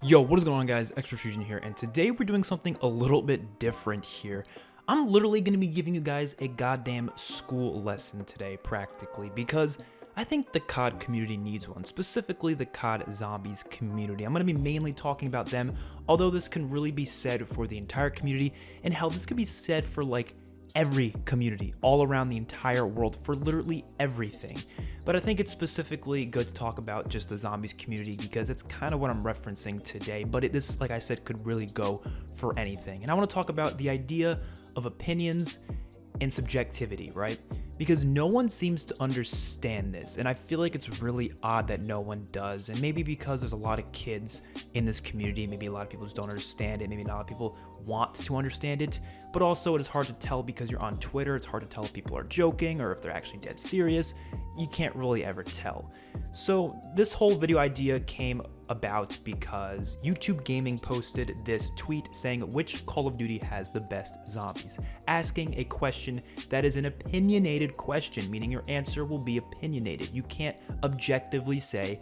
Yo, what is going on, guys? XpertFusion here, and today we're doing something a little bit different here. I'm literally going to be giving you guys a goddamn school lesson today, practically, because I think the COD community needs one, specifically the COD Zombies community. I'm going to be mainly talking about them, although this can really be said for the entire community, and hell, this could be said for like every community all around the entire world, for literally everything. But I think it's specifically good to talk about just the zombies community because it's kind of what I'm referencing today. But this, like I said, could really go for anything. And I want to talk about the idea of opinions and subjectivity, right? Because no one seems to understand this, and I feel like it's really odd that no one does. And maybe because there's a lot of kids in this community, maybe a lot of people just don't understand it, maybe not a lot of people want to understand it, but also it is hard to tell because you're on Twitter. It's hard to tell if people are joking or if they're actually dead serious. You can't really ever tell. So this whole video idea came about because YouTube Gaming posted this tweet saying which Call of Duty has the best zombies, asking a question that is an opinionated question, meaning your answer will be opinionated. You can't objectively say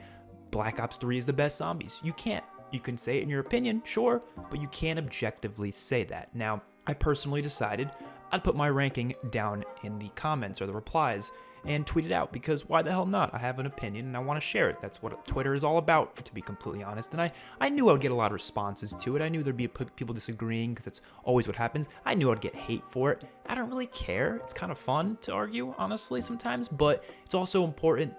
Black Ops 3 is the best zombies. You can't. You can say it in your opinion, sure, but you can't objectively say that. Now, I personally decided I'd put my ranking down in the comments or the replies and tweet it out, because why the hell not? I have an opinion and I want to share it. That's what Twitter is all about, to be completely honest. And I knew I would get a lot of responses to it. I knew there'd be people disagreeing, because that's always what happens. I knew I'd get hate for it. I don't really care. It's kind of fun to argue, honestly, sometimes, but it's also important.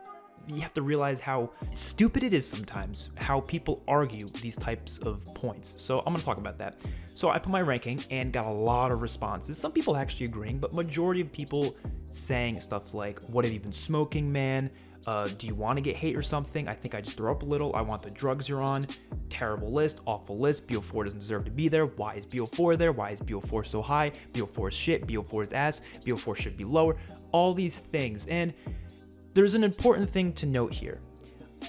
You have to realize how stupid it is sometimes, how people argue these types of points. So I'm going to talk about that. So I put my ranking and got a lot of responses. Some people actually agreeing, but majority of people saying stuff like, what have you been smoking, man? Do you want to get hate or something? I think I just throw up a little. I want the drugs you're on. Terrible list, awful list. BO4 doesn't deserve to be there. Why is BO4 there? Why is BO4 so high? BO4 is shit. BO4 is ass. BO4 should be lower. All these things. And there's an important thing to note here.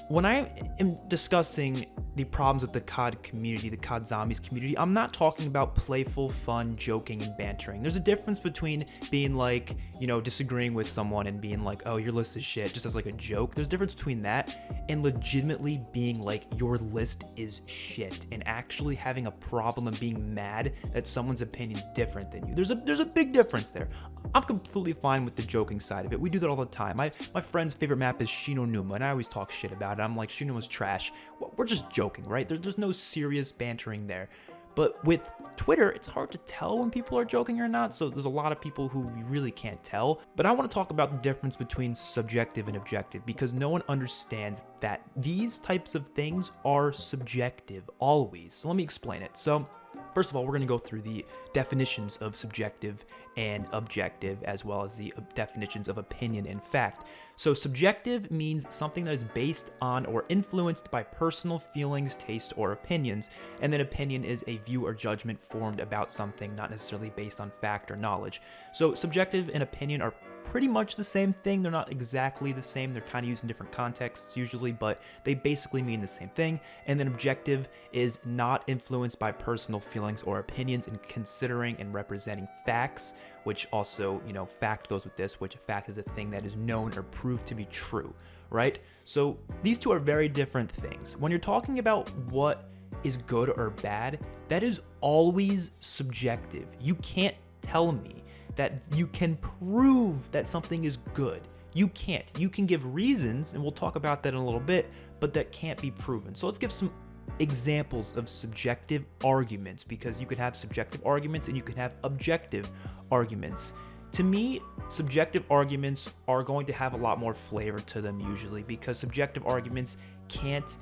When I am discussing the problems with the COD community, the COD Zombies community, I'm not talking about playful, fun, joking, and bantering. There's a difference between being like, disagreeing with someone and being like, oh, your list is shit, just as like a joke. There's a difference between that and legitimately being like, your list is shit, and actually having a problem and being mad that someone's opinion is different than you. There's a big difference there. I'm completely fine with the joking side of it. We do that all the time. My friend's favorite map is Shinonuma, and I always talk shit about it. I'm like, Shinonuma's trash. We're just joking, right? There's no serious bantering there. But with Twitter, it's hard to tell when people are joking or not, so there's a lot of people who you really can't tell. But I want to talk about the difference between subjective and objective, because no one understands that these types of things are subjective always. So let me explain it. So first of all, we're going to go through the definitions of subjective and objective, as well as the definitions of opinion and fact. So subjective means something that is based on or influenced by personal feelings, taste, or opinions. And then opinion is a view or judgment formed about something, not necessarily based on fact or knowledge. So subjective and opinion are pretty much the same thing. They're not exactly the same. They're kind of used in different contexts usually, but they basically mean the same thing. And then objective is not influenced by personal feelings or opinions in considering and representing facts, which also, fact goes with this, which a fact is a thing that is known or proved to be true, right? So these two are very different things. When you're talking about what is good or bad, that is always subjective. You can't tell me that you can prove that something is good. You can't. You can give reasons, and we'll talk about that in a little bit, but that can't be proven. So let's give some examples of subjective arguments, because you could have subjective arguments and you could have objective arguments. To me, subjective arguments are going to have a lot more flavor to them usually, because subjective arguments can't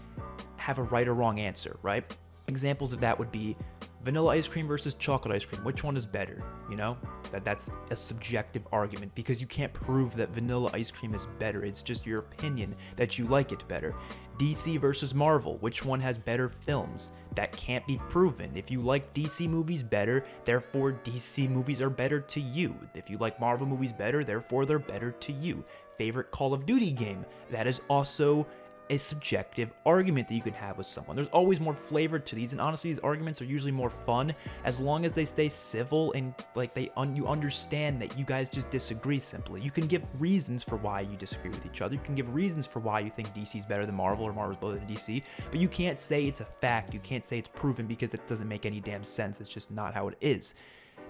have a right or wrong answer, right? Examples of that would be vanilla ice cream versus chocolate ice cream. Which one is better? That's a subjective argument, because you can't prove that vanilla ice cream is better. It's just your opinion that you like it better. DC versus Marvel. Which one has better films? That can't be proven. If you like DC movies better, therefore DC movies are better to you. If you like Marvel movies better, therefore they're better to you. Favorite Call of Duty game. That is also a subjective argument that you can have with someone. There's always more flavor to these, and honestly, these arguments are usually more fun as long as they stay civil and like you understand that you guys just disagree simply. You can give reasons for why you disagree with each other. You can give reasons for why you think DC is better than Marvel or Marvel's better than DC, but you can't say it's a fact. You can't say it's proven because it doesn't make any damn sense. It's just not how it is.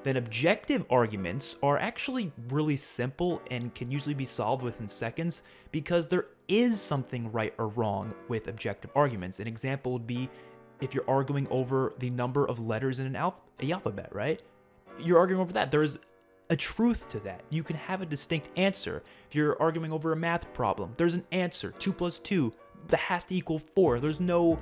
Then objective arguments are actually really simple and can usually be solved within seconds because there is something right or wrong with objective arguments. An example would be if you're arguing over the number of letters in an alphabet, right? You're arguing over that. There's a truth to that. You can have a distinct answer. If you're arguing over a math problem, there's an answer. 2 plus 2. That has to equal 4. There's no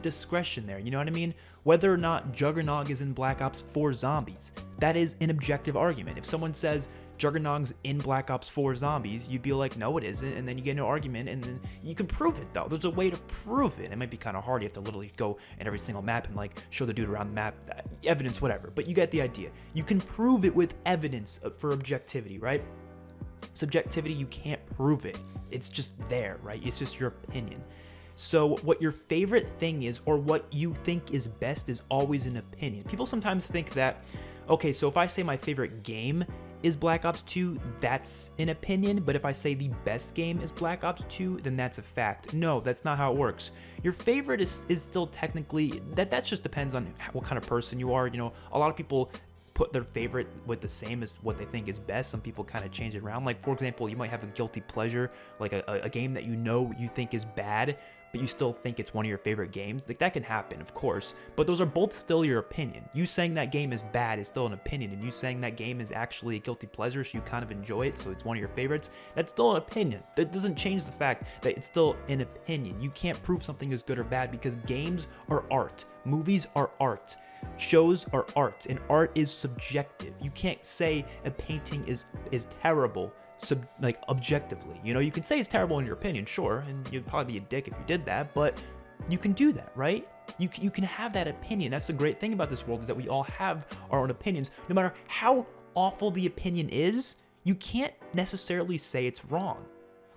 discretion there. You know what I mean? Whether or not Juggernog is in Black Ops 4 Zombies, that is an objective argument. If someone says Juggernog's in Black Ops 4 Zombies, you'd be like, no, it isn't, and then you get no argument, and then you can prove it though. There's a way to prove it. It might be kind of hard. You have to literally go in every single map and like show the dude around the map, evidence, whatever. But you get the idea. You can prove it with evidence for objectivity, right? Subjectivity, you can't prove it. It's just there, right? It's just your opinion. So what your favorite thing is or what you think is best is always an opinion. People sometimes think that, okay, so if I say my favorite game is Black Ops 2, that's an opinion, but if I say the best game is Black Ops 2, then that's a fact. No, that's not how it works. Your favorite is still technically, that just depends on what kind of person you are. You know, a lot of people put their favorite with the same as what they think is best. Some people kind of change it around. Like, for example, you might have a guilty pleasure, like a game that you think is bad, but you still think it's one of your favorite games. Like, that can happen, of course, but those are both still your opinion. You saying that game is bad is still an opinion, and you saying that game is actually a guilty pleasure, so you kind of enjoy it, so it's one of your favorites, that's still an opinion. That doesn't change the fact that it's still an opinion. You can't prove something is good or bad because games are art. Movies are art. Shows are art, and art is subjective. You can't say a painting is terrible objectively. You know, you can say it's terrible in your opinion, sure, and you'd probably be a dick if you did that, but you can do that, right? You can have that opinion. That's the great thing about this world, is that we all have our own opinions. No matter how awful the opinion is, you can't necessarily say it's wrong.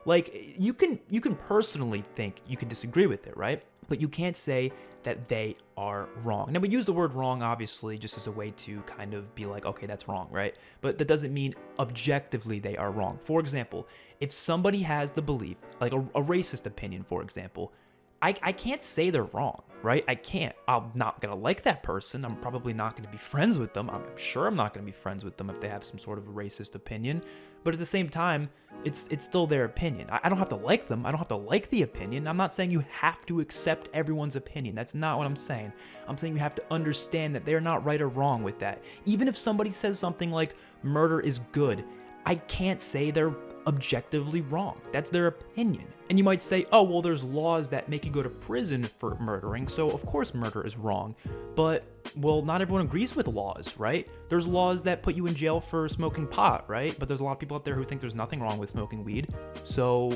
Like, you can personally think you can disagree with it, right? But you can't say that they are wrong. Now, we use the word wrong, obviously, just as a way to kind of be like, okay, that's wrong, right? But that doesn't mean objectively they are wrong. For example, if somebody has the belief, like a racist opinion, for example, I can't say they're wrong, right? I can't. I'm not going to like that person. I'm probably not going to be friends with them. I'm sure I'm not going to be friends with them if they have some sort of a racist opinion. But at the same time, it's still their opinion. I don't have to like them. I don't have to like the opinion. I'm not saying you have to accept everyone's opinion. That's not what I'm saying. I'm saying you have to understand that they're not right or wrong with that. Even if somebody says something like murder is good, I can't say they're objectively wrong. That's their opinion. And you might say, oh, well, there's laws that make you go to prison for murdering, so of course murder is wrong. But, well, not everyone agrees with laws, right? There's laws that put you in jail for smoking pot, right? But there's a lot of people out there who think there's nothing wrong with smoking weed. So,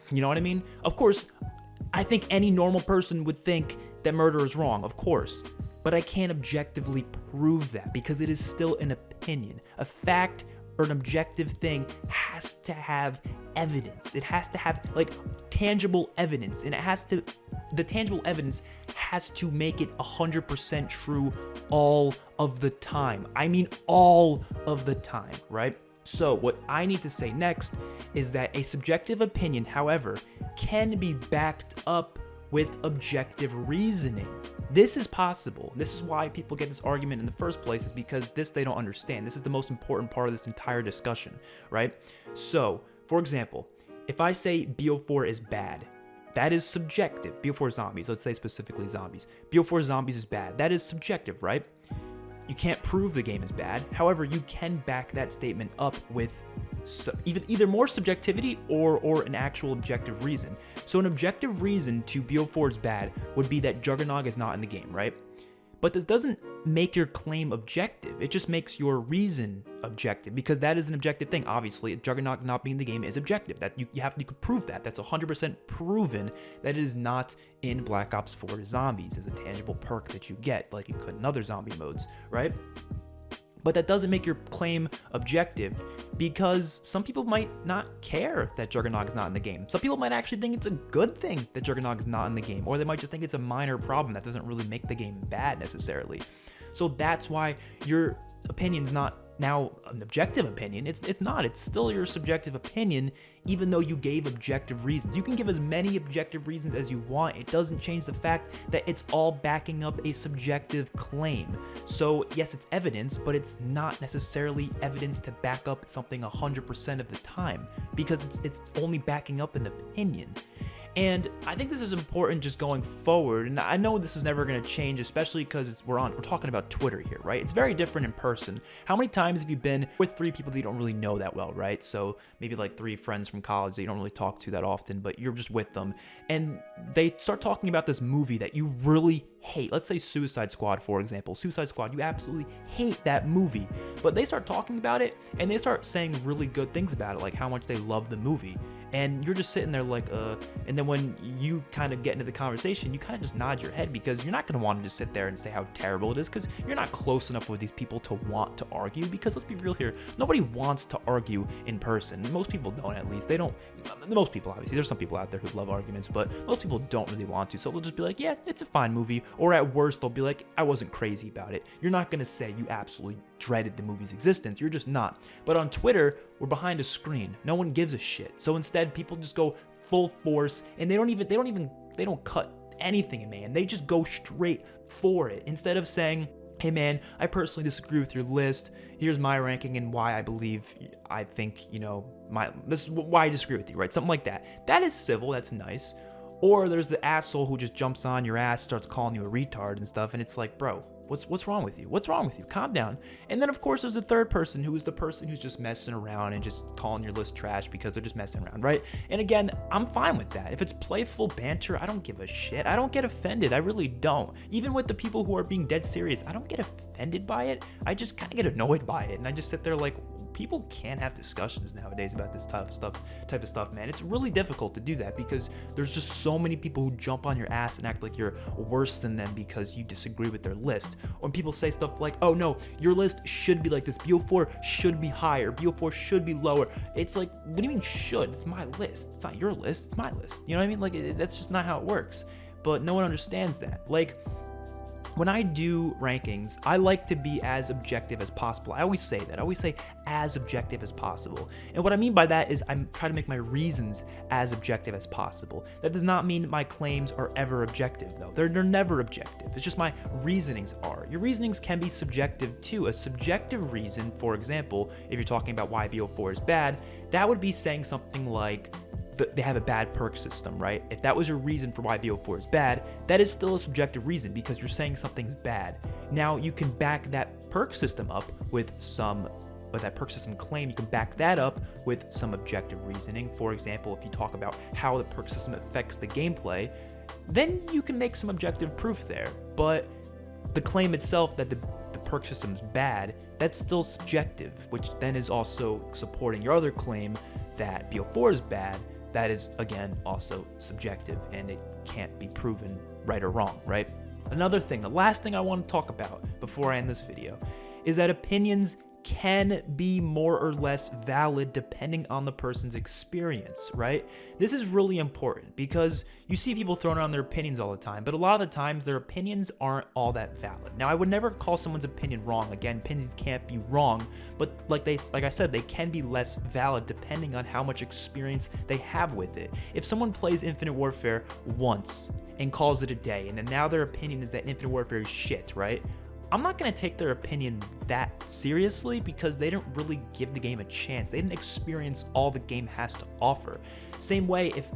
you know what I mean? Of course, I think any normal person would think that murder is wrong, of course. But I can't objectively prove that because it is still an opinion. A fact or an objective thing has to have evidence. It has to have like tangible evidence, and the tangible evidence has to make it 100% true all of the time. I mean all of the time, right? So what I need to say next is that a subjective opinion, however, can be backed up with objective reasoning. This is possible. This is why people get this argument in the first place, is because they don't understand. This is the most important part of this entire discussion, right? So, for example, if I say BO4 is bad, that is subjective. BO4 zombies, let's say specifically zombies. BO4 zombies is bad. That is subjective, right? You can't prove the game is bad. However, you can back that statement up with either more subjectivity or an actual objective reason. So an objective reason to BO4 is bad would be that Juggernog is not in the game, right? But this doesn't make your claim objective. It just makes your reason objective, because that is an objective thing. Obviously, Juggernog not being in the game is objective. That you can prove that. That's 100% proven that it is not in Black Ops 4 Zombies as a tangible perk that you get, like you could in other zombie modes, right? But that doesn't make your claim objective, because some people might not care that Juggernog is not in the game. Some people might actually think it's a good thing that Juggernog is not in the game, or they might just think it's a minor problem that doesn't really make the game bad necessarily. So that's why your opinion's not now an objective opinion. It's not. It's still your subjective opinion, even though you gave objective reasons. You can give as many objective reasons as you want. It doesn't change the fact that it's all backing up a subjective claim. So yes, it's evidence, but it's not necessarily evidence to back up something 100% of the time, because it's only backing up an opinion. And I think this is important just going forward. And I know this is never going to change, especially because we're talking about Twitter here, right? It's very different in person. How many times have you been with 3 people that you don't really know that well, right? So maybe like 3 friends from college that you don't really talk to that often, but you're just with them. And they start talking about this movie that you really hate. Let's say Suicide Squad, for example. Suicide Squad, you absolutely hate that movie. But they start talking about it, and they start saying really good things about it, like how much they love the movie. And you're just sitting there like, and then when you kind of get into the conversation, you kind of just nod your head, because you're not going to want to just sit there and say how terrible it is, because you're not close enough with these people to want to argue. Because let's be real here, nobody wants to argue in person. Most people don't, at least. They don't, most people, obviously. There's some people out there who love arguments, but most people don't really want to. So they'll just be like, yeah, it's a fine movie. Or at worst, they'll be like, I wasn't crazy about it. You're not going to say you absolutely dreaded the movie's existence. You're just not. But on Twitter, we're behind a screen. No one gives a shit. So instead, people just go full force, and they don't cut anything in, man. They just go straight for it, instead of saying, hey man, I personally disagree with your list. Here's my ranking and why I think, this is why I disagree with you, right? Something like that. That is civil. That's nice. Or there's the asshole who just jumps on your ass, starts calling you a retard and stuff, and it's like, bro, what's wrong with you? What's wrong with you? Calm down. And then, of course, there's the third person, who is the person who's just messing around and just calling your list trash because they're just messing around, right? And again, I'm fine with that. If it's playful banter, I don't give a shit. I don't get offended. I really don't. Even with the people who are being dead serious, I don't get offended by it. I just kind of get annoyed by it, and I just sit there like, people can't have discussions nowadays about this type of stuff, man. It's really difficult to do that, because there's just so many people who jump on your ass and act like you're worse than them because you disagree with their list. Or people say stuff like, oh no, your list should be like this, BO4 should be higher, BO4 should be lower. It's like, what do you mean should? It's my list. It's not your list, it's my list. You know what I mean? Like, that's just not how it works. But no one understands that. Like, when I do rankings, I like to be as objective as possible. I always say that. I always say as objective as possible. And what I mean by that is I'm trying to make my reasons as objective as possible. That does not mean my claims are ever objective, though. They're never objective. It's just my reasonings are. Your reasonings can be subjective too. A subjective reason, for example, if you're talking about why BO4 is bad, that would be saying something like, they have a bad perk system, right? If that was your reason for why BO4 is bad, that is still a subjective reason, because you're saying something's bad. Now, you can back that perk system up with that perk system claim, you can back that up with some objective reasoning. For example, if you talk about how the perk system affects the gameplay, then you can make some objective proof there. But the claim itself that the perk system is bad, that's still subjective, which then is also supporting your other claim that BO4 is bad. That is, again, also subjective, and it can't be proven right or wrong, right? Another thing, the last thing I want to talk about before I end this video, is that opinions can be more or less valid depending on the person's experience, right? This is really important, because you see people throwing around their opinions all the time, but a lot of the times their opinions aren't all that valid. Now, I would never call someone's opinion wrong. Again, opinions can't be wrong, but like I said, they can be less valid depending on how much experience they have with it. If someone plays Infinite Warfare once and calls it a day, and then now their opinion is that Infinite Warfare is shit, right? I'm not going to take their opinion that seriously, because they didn't really give the game a chance. They didn't experience all the game has to offer. Same way, if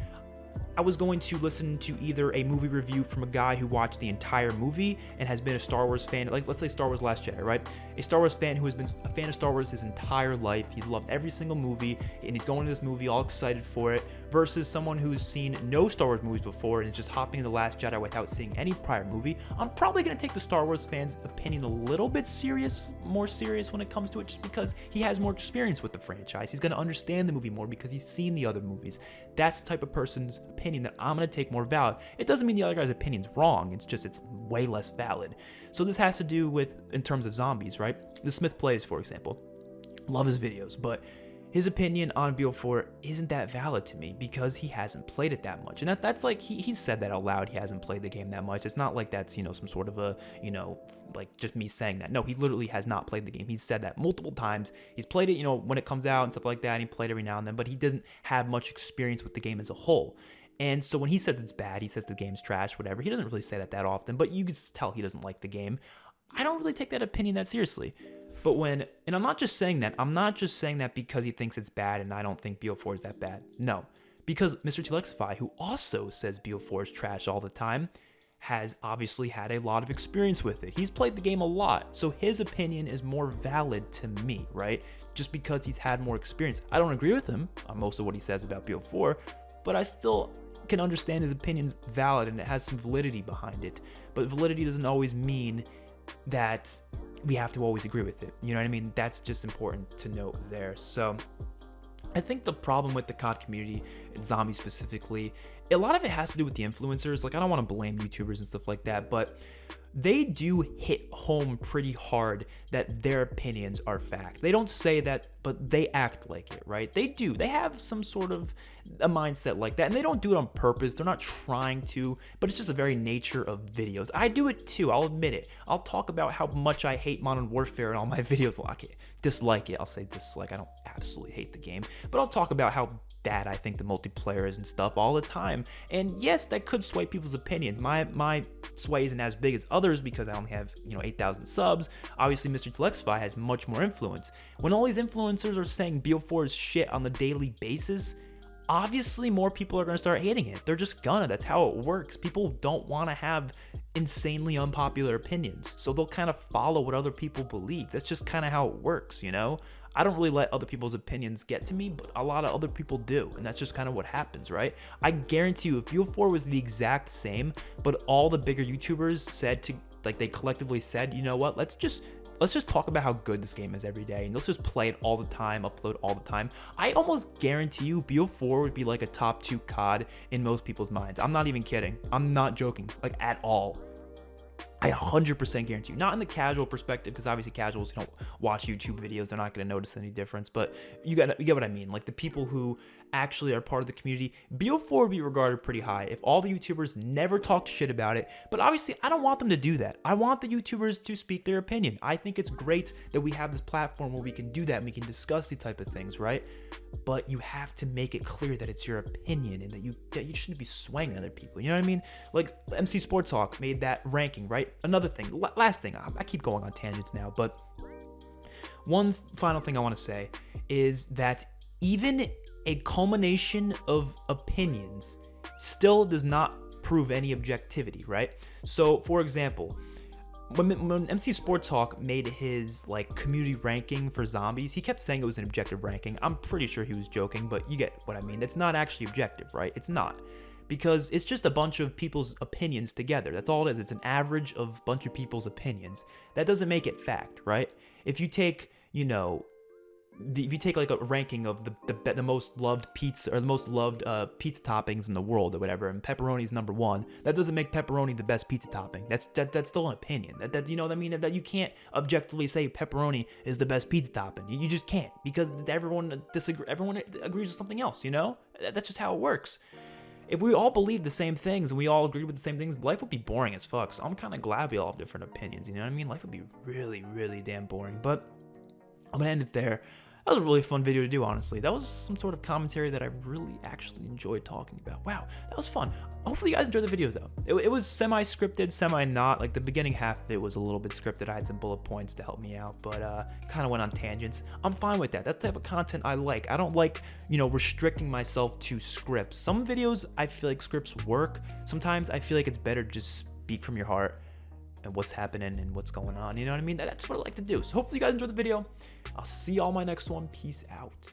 I was going to listen to either a movie review from a guy who watched the entire movie and has been a Star Wars fan, like let's say Star Wars Last Jedi, right? A Star Wars fan who has been a fan of Star Wars his entire life. He's loved every single movie, and he's going to this movie all excited for it, versus someone who's seen no Star Wars movies before and is just hopping into The Last Jedi without seeing any prior movie. I'm probably going to take the Star Wars fan's opinion a little bit more serious when it comes to it, just because he has more experience with the franchise. He's going to understand the movie more because he's seen the other movies. That's the type of person's opinion that I'm going to take more valid. It doesn't mean the other guy's opinion's wrong. It's just it's way less valid. So this has to do with, in terms of zombies, right? The Smith Plays, for example. Love his videos, but his opinion on BO4 isn't that valid to me because he hasn't played it that much. And that's like, he said that out loud, he hasn't played the game that much. It's not like that's, some sort of a, like just me saying that. No, he literally has not played the game. He's said that multiple times. He's played it, when it comes out and stuff like that. He played every now and then, but he doesn't have much experience with the game as a whole. And so when he says it's bad, he says the game's trash, whatever. He doesn't really say that often, but you can tell he doesn't like the game. I don't really take that opinion that seriously. But and I'm not just saying that because he thinks it's bad and I don't think BO4 is that bad. No, because Mr. Telexify, who also says BO4 is trash all the time, has obviously had a lot of experience with it. He's played the game a lot, so his opinion is more valid to me, right? Just because he's had more experience. I don't agree with him on most of what he says about BO4, but I still can understand his opinion's valid and it has some validity behind it. But validity doesn't always mean that we have to always agree with it. You know what I mean? That's just important to note there. So I think the problem with the COD community, and zombies specifically, a lot of it has to do with the influencers. Like, I don't want to blame YouTubers and stuff like that, but they do hit home pretty hard that their opinions are fact. They don't say that, but they act like it, right? They do. They have some sort of a mindset like that, and they don't do it on purpose. They're not trying to, but it's just a very nature of videos. I do it too. I'll admit it. I'll talk about how much I hate Modern Warfare in all my videos. Well, dislike it. I'll say dislike. I don't absolutely hate the game, but I'll talk about how bad I think the multiplayer is and stuff all the time. And yes, that could sway people's opinions. My sway isn't as big as others because I only have 8,000 subs. Obviously, Mr. Telexify has much more influence. When all these influencers are saying BO4 is shit on the daily basis, obviously more people are going to start hating it. They're just gonna. That's how it works. People don't want to have insanely unpopular opinions, so they'll kind of follow what other people believe. That's just kind of how it works, I don't really let other people's opinions get to me, but a lot of other people do, and that's just kind of what happens, right? I guarantee you, if BO4 was the exact same, but all the bigger YouTubers said they collectively said, you know what, let's just talk about how good this game is every day, and let's just play it all the time, upload all the time. I almost guarantee you BO4 would be like a top 2 COD in most people's minds. I'm not even kidding. I'm not joking, like at all. I 100% guarantee you. Not in the casual perspective, because obviously casuals watch YouTube videos. They're not going to notice any difference, but you get what I mean. Like the people who actually are part of the community, BO4 would be regarded pretty high if all the YouTubers never talked shit about it. But obviously, I don't want them to do that. I want the YouTubers to speak their opinion. I think it's great that we have this platform where we can do that and we can discuss these type of things, right? But you have to make it clear that it's your opinion and that you shouldn't be swaying other people. You know what I mean? Like MC Sports Talk made that ranking, right? Another thing, last thing, I keep going on tangents now, but one final thing I want to say is that even a culmination of opinions still does not prove any objectivity, right? So, for example, when MC Sports Talk made his community ranking for zombies, he kept saying it was an objective ranking. I'm pretty sure he was joking, but you get what I mean. It's not actually objective, right? It's not. Because it's just a bunch of people's opinions together. That's all it is. It's an average of a bunch of people's opinions. That doesn't make it fact, right? If you take, if you take like a ranking of the most loved pizza or the most loved pizza toppings in the world or whatever, and pepperoni is number 1, that doesn't make pepperoni the best pizza topping. That's still an opinion. That you know what I mean? That you can't objectively say pepperoni is the best pizza topping. You just can't, because everyone agrees with something else. That's just how it works. If we all believed the same things and we all agreed with the same things, life would be boring as fuck. So I'm kind of glad we all have different opinions. You know what I mean? Life would be really, really damn boring. But I'm gonna end it there. That was a really fun video to do, honestly. That was some sort of commentary that I really actually enjoyed talking about. Wow, that was fun. Hopefully you guys enjoyed the video, though. It was semi-scripted, semi-not. Like, the beginning half of it was a little bit scripted. I had some bullet points to help me out, but kind of went on tangents. I'm fine with that. That's the type of content I like. I don't like, restricting myself to scripts. Some videos, I feel like scripts work. Sometimes I feel like it's better to just speak from your heart and what's happening and what's going on. You know what I mean? That's what I like to do. So hopefully you guys enjoyed the video. I'll see y'all in my next one. Peace out.